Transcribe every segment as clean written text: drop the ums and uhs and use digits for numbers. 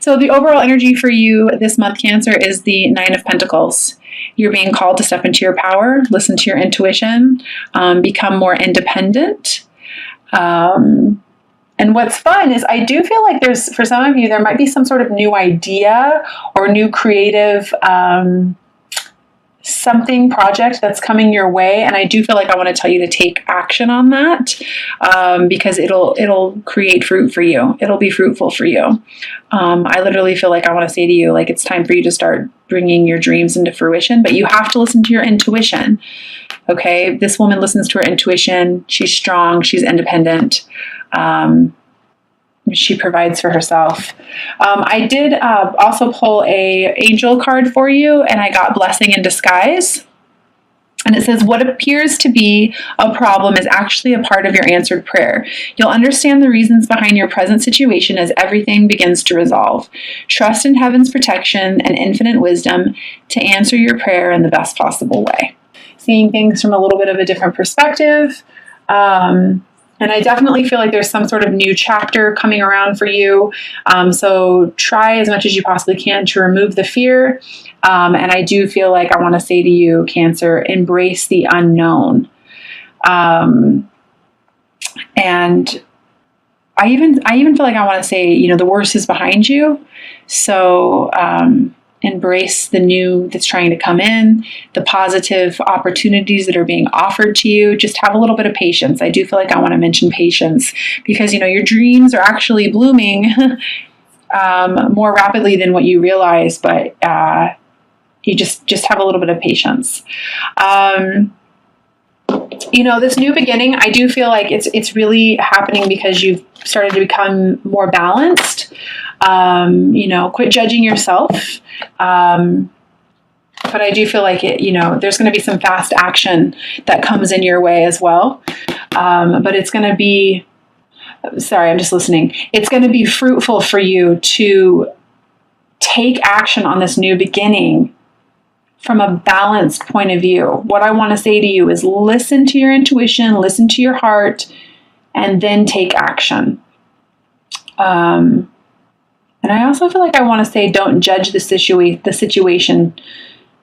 So the overall energy for you this month, Cancer, is the Nine of Pentacles. You're being called to step into your power, listen to your intuition, become more independent. And what's fun is I do feel like there's, for some of you, there might be some sort of new idea or new creative something project that's coming your way, and I do feel like I want to tell you to take action on that, because it'll create fruit for you. It'll be fruitful for you. I literally feel like I want to say to you, like, it's time for you to start bringing your dreams into fruition, but you have to listen to your intuition. Okay, this woman listens to her intuition. She's strong. She's independent. She provides for herself. I did also pull a angel card for you, and I got Blessing in Disguise. And it says, what appears to be a problem is actually a part of your answered prayer. You'll understand the reasons behind your present situation as everything begins to resolve. Trust in heaven's protection and infinite wisdom to answer your prayer in the best possible way. Seeing things from a little bit of a different perspective. And I definitely feel like there's some sort of new chapter coming around for you. So try as much as you possibly can to remove the fear. And I do feel like I want to say to you, Cancer, embrace the unknown. And I even feel like I want to say, the worst is behind you. So embrace the new that's trying to come in, the positive opportunities that are being offered to you. Just have a little bit of patience. I do feel like I want to mention patience because, your dreams are actually blooming more rapidly than what you realize, but you just have a little bit of patience. This new beginning, I do feel like it's really happening because you've started to become more balanced. Quit judging yourself. But I do feel like there's going to be some fast action that comes in your way as well. But it's going to be, sorry, I'm just listening. It's going to be fruitful for you to take action on this new beginning from a balanced point of view. What I want to say to you is listen to your intuition, listen to your heart, and then take action. And I also feel like I want to say don't judge the situation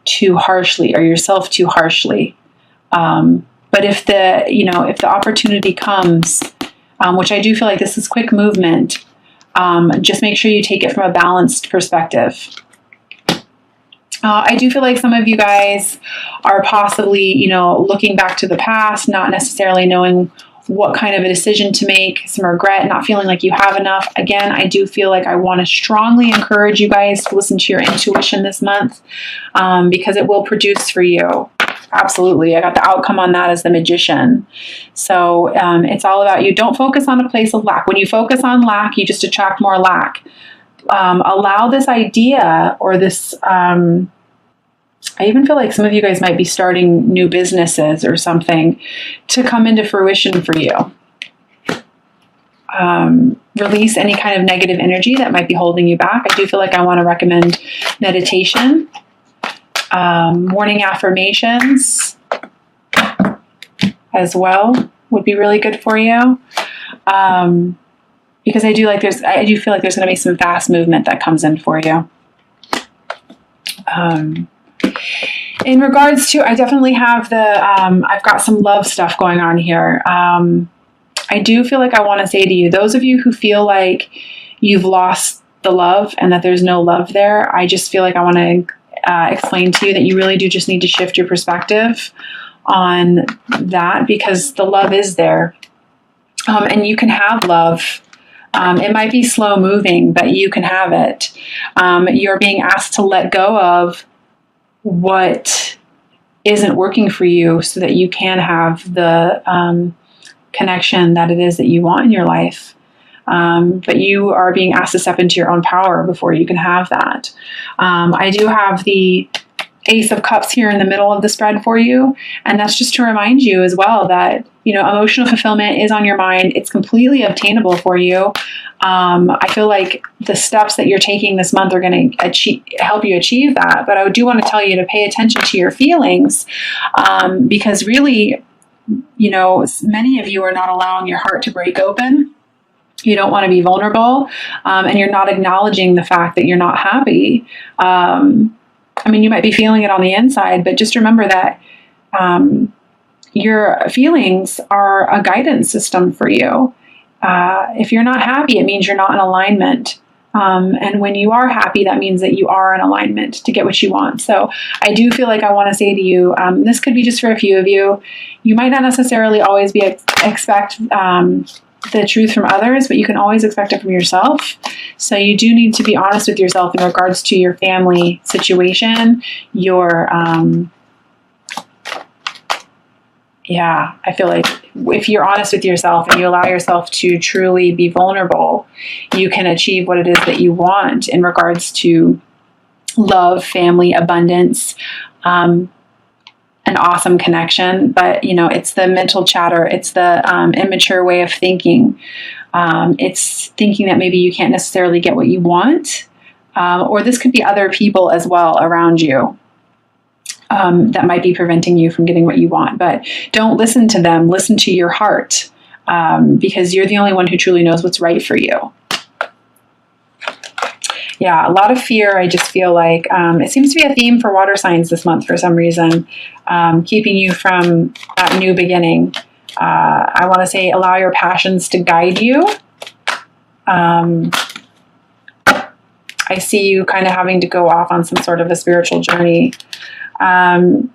too harshly or yourself too harshly. But if the opportunity comes, which I do feel like this is quick movement, just make sure you take it from a balanced perspective. I do feel like some of you guys are possibly, looking back to the past, not necessarily knowing what kind of a decision to make, some regret, not feeling like you have enough. Again, I do feel like I want to strongly encourage you guys to listen to your intuition this month, because it will produce for you. Absolutely. I got the outcome on that as the Magician. So it's all about you. Don't focus on a place of lack. When you focus on lack, you just attract more lack. Allow this idea or this, I even feel like some of you guys might be starting new businesses or something to come into fruition for you. Release any kind of negative energy that might be holding you back. I do feel like I want to recommend meditation, morning affirmations as well would be really good for you. Because I do feel like there's going to be some fast movement that comes in for you. In regards to, I definitely have I've got some love stuff going on here. I do feel like I want to say to you, those of you who feel like you've lost the love and that there's no love there, I just feel like I want to explain to you that you really do just need to shift your perspective on that, because the love is there. And you can have love. It might be slow moving, but you can have it. You're being asked to let go of what isn't working for you so that you can have the connection that it is that you want in your life. But you are being asked to step into your own power before you can have that. I do have the Ace of Cups here in the middle of the spread for you. And that's just to remind you as well that, emotional fulfillment is on your mind. It's completely obtainable for you. I feel like the steps that you're taking this month are going to help you achieve that. But I do want to tell you to pay attention to your feelings, because really, many of you are not allowing your heart to break open. You don't want to be vulnerable, and you're not acknowledging the fact that you're not happy. I mean, you might be feeling it on the inside, but just remember that your feelings are a guidance system for you. If you're not happy, it means you're not in alignment. And when you are happy, that means that you are in alignment to get what you want. So I do feel like I want to say to you, this could be just for a few of you. You might not necessarily always expect the truth from others, but you can always expect it from yourself. So you do need to be honest with yourself in regards to your family situation, your, I feel like if you're honest with yourself and you allow yourself to truly be vulnerable, you can achieve what it is that you want in regards to love, family, abundance, an awesome connection. But, it's the mental chatter. It's the immature way of thinking. It's thinking that maybe you can't necessarily get what you want. Or this could be other people as well around you. That might be preventing you from getting what you want. But don't listen to them. Listen to your heart, because you're the only one who truly knows what's right for you. Yeah, a lot of fear. I just feel like it seems to be a theme for water signs this month for some reason, keeping you from that new beginning. I want to say allow your passions to guide you. I see you kind of having to go off on some sort of a spiritual journey. I've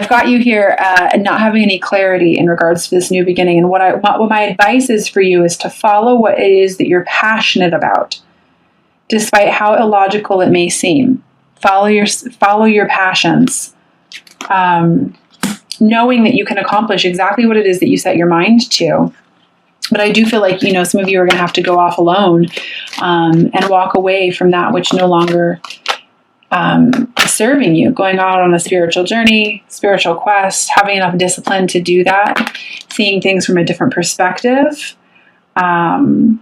got you here not having any clarity in regards to this new beginning. And what my advice is for you is to follow what it is that you're passionate about, despite how illogical it may seem. Follow your passions, knowing that you can accomplish exactly what it is that you set your mind to. But I do feel like, some of you are going to have to go off alone and walk away from that which no longer is serving you, going out on a spiritual journey, spiritual quest, having enough discipline to do that, seeing things from a different perspective. I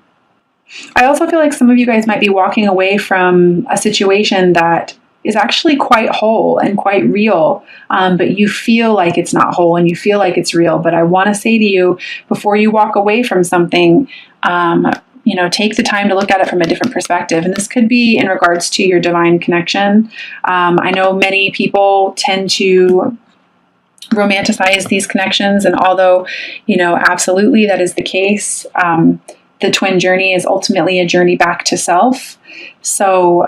also feel like some of you guys might be walking away from a situation that is actually quite whole and quite real, but you feel like it's not whole and you feel like it's real. But I want to say to you, before you walk away from something, take the time to look at it from a different perspective. And this could be in regards to your divine connection. I know many people tend to romanticize these connections, and although, absolutely that is the case, the twin journey is ultimately a journey back to self. So,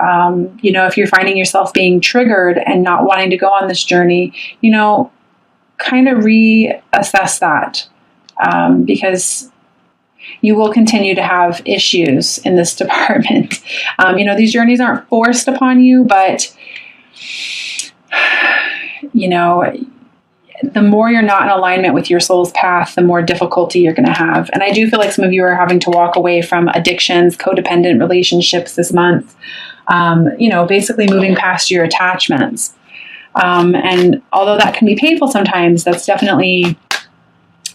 if you're finding yourself being triggered and not wanting to go on this journey, kind of reassess that, because you will continue to have issues in this department. These journeys aren't forced upon you, but, the more you're not in alignment with your soul's path, the more difficulty you're going to have. And I do feel like some of you are having to walk away from addictions, codependent relationships this month, basically moving past your attachments. And although that can be painful sometimes, that's definitely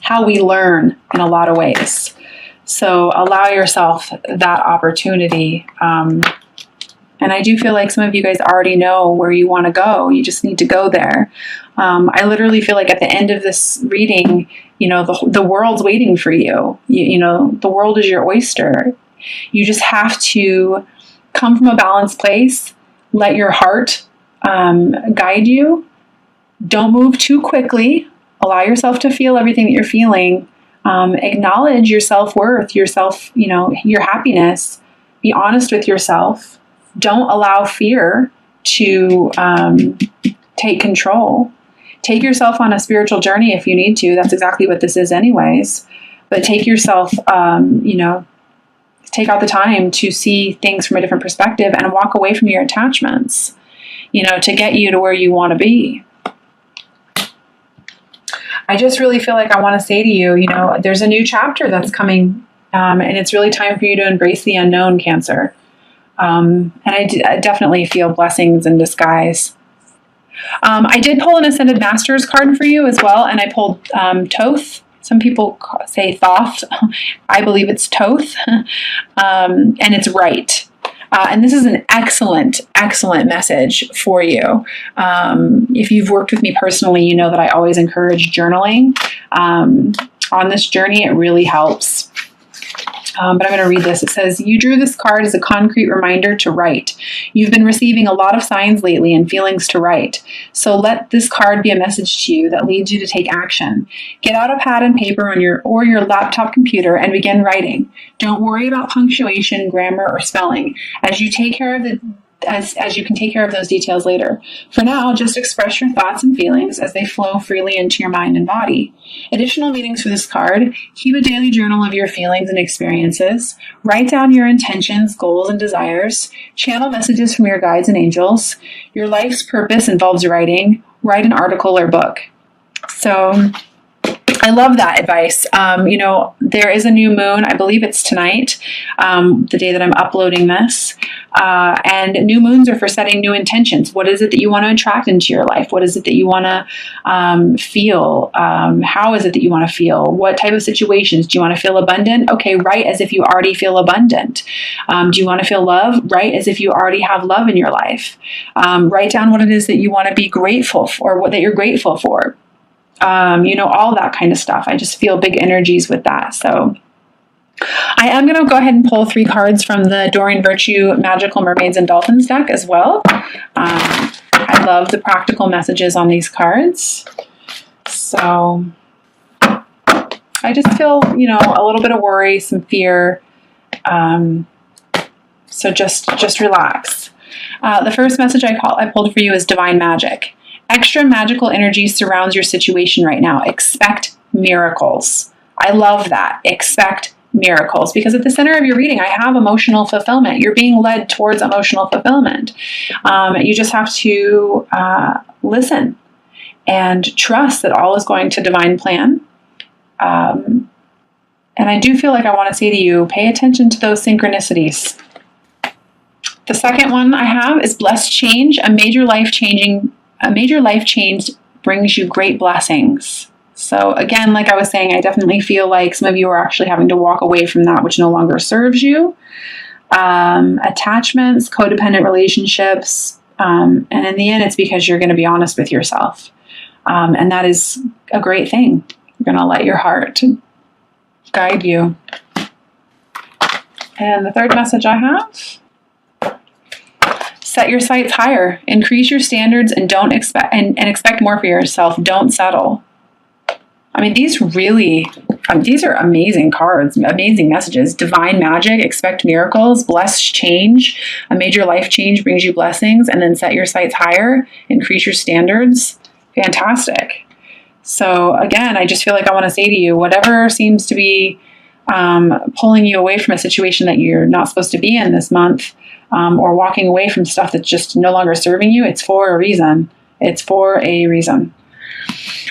how we learn in a lot of ways. So allow yourself that opportunity. And I do feel like some of you guys already know where you want to go. You just need to go there. I literally feel like at the end of this reading, the world's waiting for you. The world is your oyster. You just have to come from a balanced place. Let your heart guide you. Don't move too quickly. Allow yourself to feel everything that you're feeling. Acknowledge your self-worth, your happiness. Be honest with yourself. Don't allow fear to take control. Take yourself on a spiritual journey if you need to. That's exactly what this is anyways. But take yourself, take out the time to see things from a different perspective and walk away from your attachments, to get you to where you want to be. I just really feel like I want to say to you, there's a new chapter that's coming, and it's really time for you to embrace the unknown, Cancer. And I definitely feel blessings in disguise. I did pull an Ascended Masters card for you as well, and I pulled Thoth. Some people say Thoth. I believe it's Thoth, and it's right. And this is an excellent, excellent message for you. If you've worked with me personally, you know that I always encourage journaling. On this journey, it really helps. But I'm going to read this. It says, you drew this card as a concrete reminder to write. You've been receiving a lot of signs lately and feelings to write. So let this card be a message to you that leads you to take action. Get out a pad and paper on your laptop computer and begin writing. Don't worry about punctuation, grammar, or spelling, as you take care of as you can take care of those details later. For now, just express your thoughts and feelings as they flow freely into your mind and body. Additional meanings for this card: keep a daily journal of your feelings and experiences, write down your intentions, goals, and desires, channel messages from your guides and angels. Your life's purpose involves writing. Write an article or book. So I love that advice. There is a new moon. I believe it's tonight, the day that I'm uploading this. And new moons are for setting new intentions. What is it that you want to attract into your life? What is it that you want to feel? How is it that you want to feel? What type of situations? Do you want to feel abundant? Okay, write as if you already feel abundant. Do you want to feel love? Write as if you already have love in your life. Write down what it is that you want to be grateful for, what that you're grateful for. All that kind of stuff. I just feel big energies with that. So I am going to go ahead and pull 3 cards from the Doreen Virtue Magical Mermaids and Dolphins deck as well. I love the practical messages on these cards. So I just feel, a little bit of worry, some fear. So just relax. The first message I pulled for you is Divine Magic. Extra magical energy surrounds your situation right now. Expect miracles. I love that. Expect miracles, because at the center of your reading, I have emotional fulfillment. You're being led towards emotional fulfillment. You just have to listen and trust that all is going to divine plan. And I do feel like I want to say to you, pay attention to those synchronicities. The second one I have is Blessed Change. A major life change brings you great blessings. So again, like I was saying, I definitely feel like some of you are actually having to walk away from that which no longer serves you. Attachments, codependent relationships, and in the end, it's because you're going to be honest with yourself. And that is a great thing. You're going to let your heart guide you. And the third message I have: set your sights higher, increase your standards, and don't expect more for yourself. Don't settle. I mean, these are amazing cards, amazing messages. Divine magic, expect miracles, blessed change. A major life change brings you blessings, and then set your sights higher, increase your standards. Fantastic. So again, I just feel like I want to say to you, whatever seems to be pulling you away from a situation that you're not supposed to be in this month, or walking away from stuff that's just no longer serving you, it's for a reason. It's for a reason.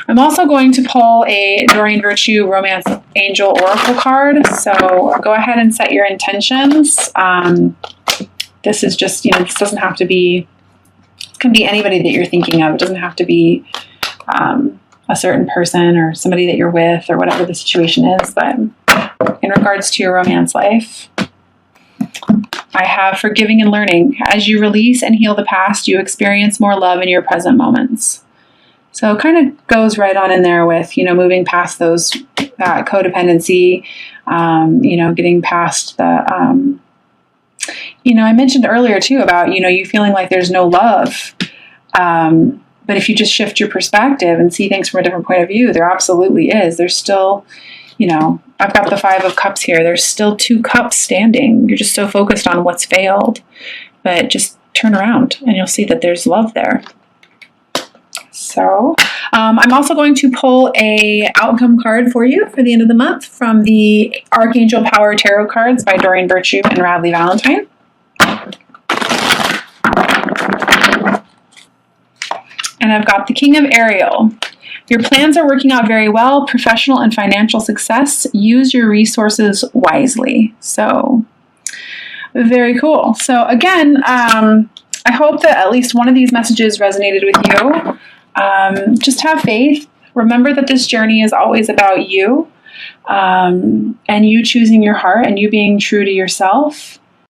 I'm also going to pull a Doreen Virtue Romance Angel Oracle card. So go ahead and set your intentions. This is just, this doesn't have to be, it can be anybody that you're thinking of. It doesn't have to be a certain person or somebody that you're with or whatever the situation is. But in regards to your romance life, I have forgiving and learning. As you release and heal the past, you experience more love in your present moments. So it kind of goes right on in there with, moving past those codependency, getting past the, I mentioned earlier too about, you feeling like there's no love. But if you just shift your perspective and see things from a different point of view, there absolutely is. There's still, I've got the 5 of Cups here. There's still 2 cups standing. You're just so focused on what's failed. But just turn around and you'll see that there's love there. So I'm also going to pull a outcome card for you for the end of the month from the Archangel Power Tarot cards by Doreen Virtue and Radleigh Valentine. And I've got the King of Ariel. Your plans are working out very well, professional and financial success. Use your resources wisely. So very cool. So again, I hope that at least one of these messages resonated with you. Just have faith. Remember that this journey is always about you, and you choosing your heart and you being true to yourself.